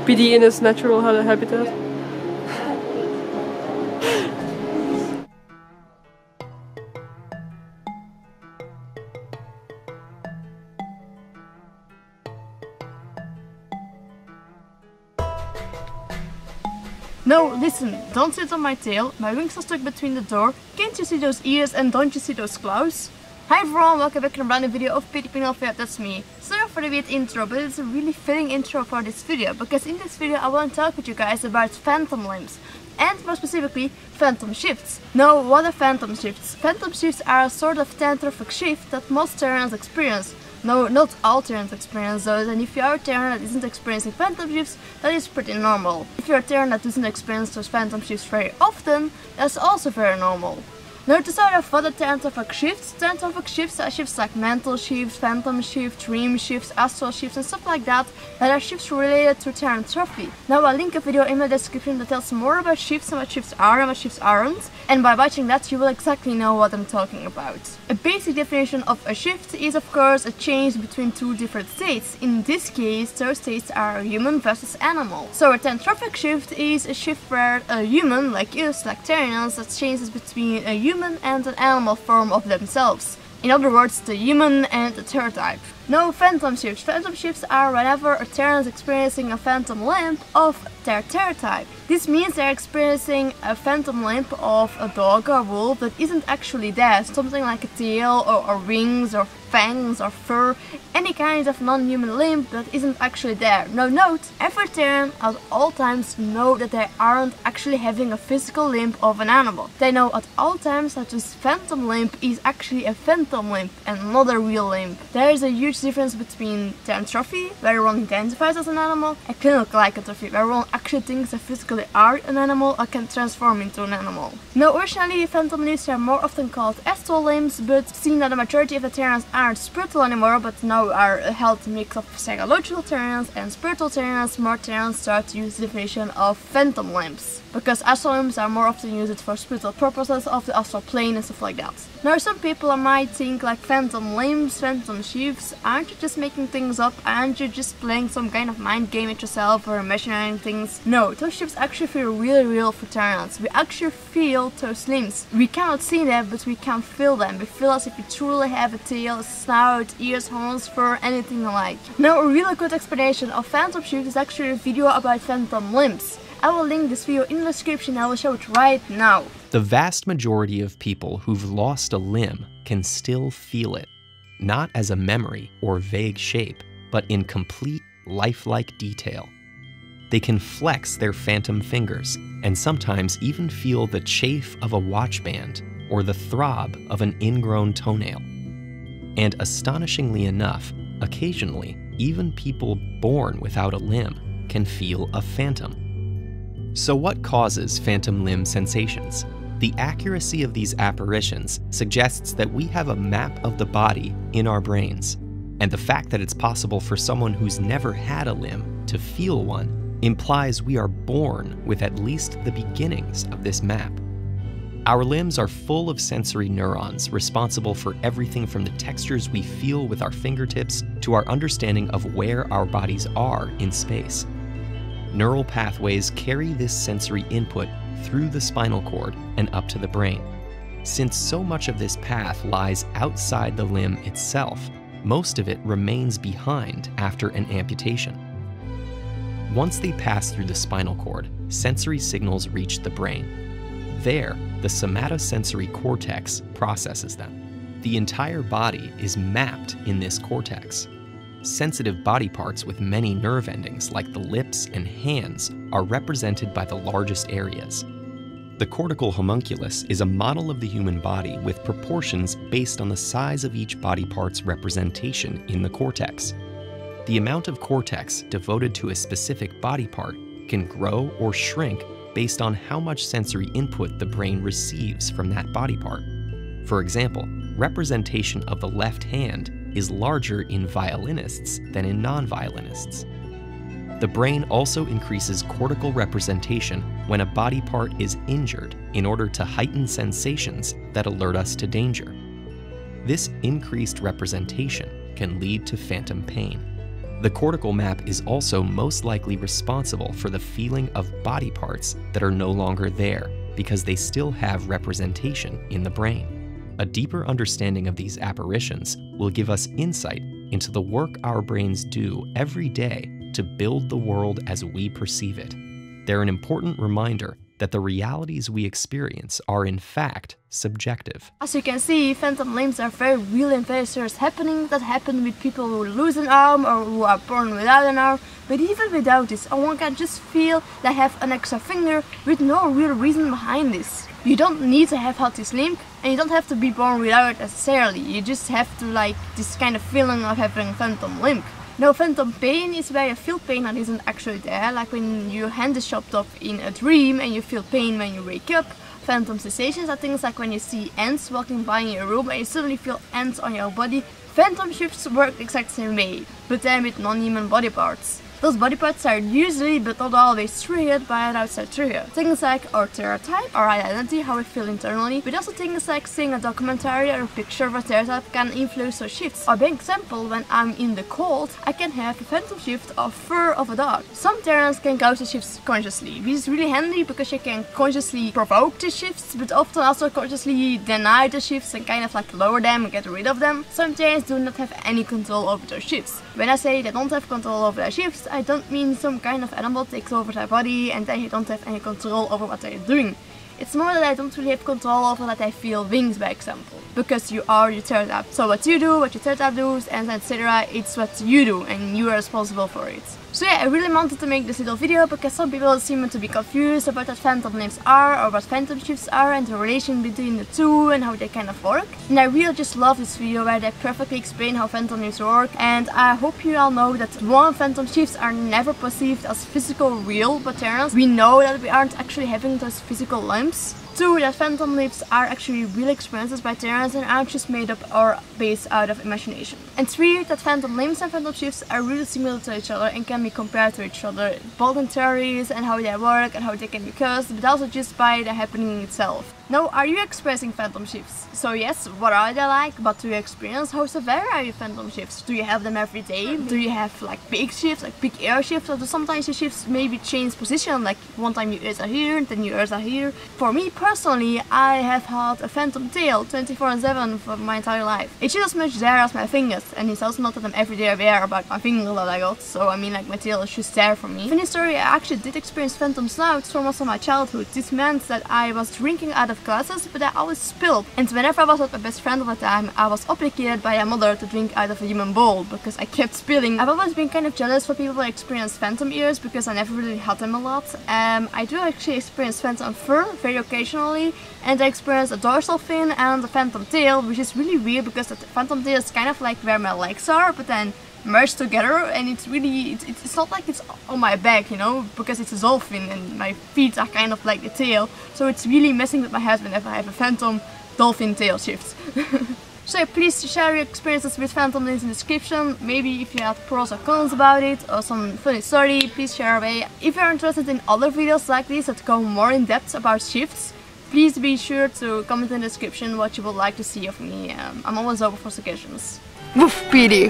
PD in its natural habitat. No, listen, don't sit on my tail. My wings are stuck between the door. Can't you see those ears and don't you see those claws? Hi everyone, welcome back to a brand new video of PD Pinocchio, that's me. Sorry for the weird intro, but it's a really fitting intro for this video, because in this video I want to talk with you guys about phantom limbs. And more specifically, phantom shifts. Now, what are phantom shifts? Phantom shifts are a sort of tantrophic shift that most Terrans experience. No, not all Terrans experience those, and if you are a Terran that isn't experiencing phantom shifts, that is pretty normal. If you're a Terran that doesn't experience those phantom shifts very often, that's also very normal. Now, to start off, what are tantrophic shifts? Tantrophic shifts are shifts like mental shifts, phantom shifts, dream shifts, astral shifts and stuff like that are shifts related to terrantrophy. Now, I'll link a video in the description that tells more about shifts and what shifts are and what shifts aren't, and by watching that you will exactly know what I'm talking about. A basic definition of a shift is of course a change between two different states. In this case, those states are human versus animal. So a tantrophic shift is a shift where a human, like us, like Terrans, that changes between a human and an animal form of themselves. In other words, the human and the Terran-type. No phantom shifts. Phantom shifts are whenever a Terran is experiencing a phantom limb of their Terran-type. This means they're experiencing a phantom limb of a dog or wolf that isn't actually there. Something like a tail or wings or fangs or fur, any kind of non-human limb that isn't actually there. Now note, every Terran at all times know that they aren't actually having a physical limb of an animal. They know at all times that this phantom limb is actually a phantom limb and not a real limb. There is a huge difference between terrantrophy, where one identifies as an animal, and clinical lycanthropy, where one actually thinks they physically are an animal or can transform into an animal. Now originally phantom limbs are more often called astral limbs, but seeing that the majority of the Terrans aren't spiritual anymore, but now are a healthy mix of psychological Terrans and spiritual Terrans, more Terrans start to use the definition of phantom limbs, because astral limbs are more often used for spiritual purposes of the astral plane and stuff like that. Now some people might think like phantom limbs, phantom shifts, aren't you just making things up? Aren't you just playing some kind of mind game with yourself or imagining things? No, those shifts actually feel really real for Terrans. We actually feel those limbs. We cannot see them, but we can feel them. We feel as if we truly have a tail, a snout, ears, horns, fur, anything alike. Now a really good explanation of phantom shifts is actually a video about phantom limbs. I will link this video in the description and I will show it right now. The vast majority of people who've lost a limb can still feel it, not as a memory or vague shape, but in complete, lifelike detail. They can flex their phantom fingers and sometimes even feel the chafe of a watch band or the throb of an ingrown toenail. And astonishingly enough, occasionally, even people born without a limb can feel a phantom. So what causes phantom limb sensations? The accuracy of these apparitions suggests that we have a map of the body in our brains, and the fact that it's possible for someone who's never had a limb to feel one implies we are born with at least the beginnings of this map. Our limbs are full of sensory neurons responsible for everything from the textures we feel with our fingertips to our understanding of where our bodies are in space. Neural pathways carry this sensory input through the spinal cord and up to the brain. Since so much of this path lies outside the limb itself, most of it remains behind after an amputation. Once they pass through the spinal cord, sensory signals reach the brain. There, the somatosensory cortex processes them. The entire body is mapped in this cortex. Sensitive body parts with many nerve endings, like the lips and hands, are represented by the largest areas. The cortical homunculus is a model of the human body with proportions based on the size of each body part's representation in the cortex. The amount of cortex devoted to a specific body part can grow or shrink based on how much sensory input the brain receives from that body part. For example, representation of the left hand is larger in violinists than in non-violinists. The brain also increases cortical representation when a body part is injured in order to heighten sensations that alert us to danger. This increased representation can lead to phantom pain. The cortical map is also most likely responsible for the feeling of body parts that are no longer there because they still have representation in the brain. A deeper understanding of these apparitions will give us insight into the work our brains do every day to build the world as we perceive it. They're an important reminder that the realities we experience are in fact subjective. As you can see, phantom limbs are very real and very serious happenings that happen with people who lose an arm or who are born without an arm. But even without this, one can just feel they have an extra finger with no real reason behind this. You don't need to have had this limb, and you don't have to be born without it necessarily. You just have to like this kind of feeling of having a phantom limb. Now, phantom pain is where you feel pain that isn't actually there, like when your hand is chopped off in a dream and you feel pain when you wake up. Phantom sensations are things like when you see ants walking by in your room and you suddenly feel ants on your body. Phantom shifts work the exact same way, but then with non-human body parts. Those body parts are usually, but not always, triggered by an outside trigger. Things like our stereotype, our identity, how we feel internally, but also things like seeing a documentary or a picture of a stereotype can influence those shifts. Or, by example, when I'm in the cold, I can have a phantom shift of fur of a dog. Some terrans can cause the shifts consciously, which is really handy because you can consciously provoke the shifts, but often also consciously deny the shifts and kind of like lower them and get rid of them. Some terrans do not have any control over those shifts. When I say they don't have control over their shifts, I don't mean some kind of animal takes over their body and they don't have any control over what they're doing. It's more that I don't really have control over that I feel wings, by example. Because you are your stereotype. So what you do, what your stereotype does, and etc. it's what you do and you are responsible for it. So yeah, I really wanted to make this little video because some people seem to be confused about what phantom limbs are or what phantom shifts are and the relation between the two and how they kind of work. And I really just love this video where they perfectly explain how phantom limbs work, and I hope you all know that one, phantom shifts are never perceived as physical real by terrans. We know that we aren't actually having those physical limbs. 2, that phantom limbs are actually real experiences by terrans and aren't just made up or based out of imagination. And 3, that phantom limbs and phantom shifts are really similar to each other and can be compared to each other, both in theories and how they work and how they can be caused, but also just by the happening itself. Now, are you experiencing phantom shifts? So yes, what are they like? What do you experience? How severe are your phantom shifts? Do you have them every day? Do you have like big shifts, like big air shifts? Or do sometimes your shifts maybe change position, like one time your ears are here, then your ears are here? For me personally, I have had a phantom tail 24/7 for my entire life. It's just as much there as my fingers, and it's also not that I'm every day aware about my finger that I got, so I mean like my tail is just there for me. Funny story, I actually did experience phantom snouts for most of my childhood. This meant that I was drinking out of glasses, but I always spilled. And whenever I was with my best friend at the time, I was obligated by a mother to drink out of a human bowl because I kept spilling. I've always been kind of jealous for people who experience phantom ears because I never really had them a lot. I do actually experience phantom fur very occasionally, and I experience a dorsal fin and a phantom tail, which is really weird because the phantom tail is kind of like where my legs are, but then merged together, and it's really, it's not like it's on my back, you know, because it's a dolphin and my feet are kind of like the tail, so it's really messing with my head whenever I have a phantom dolphin tail shift. So please share your experiences with phantom limbs in the description. Maybe if you have pros or cons about it or some funny story, please share away. If you're interested in other videos like this that go more in depth about shifts, please be sure to comment in the description what you would like to see of me. I'm always open for suggestions. Woof, PD!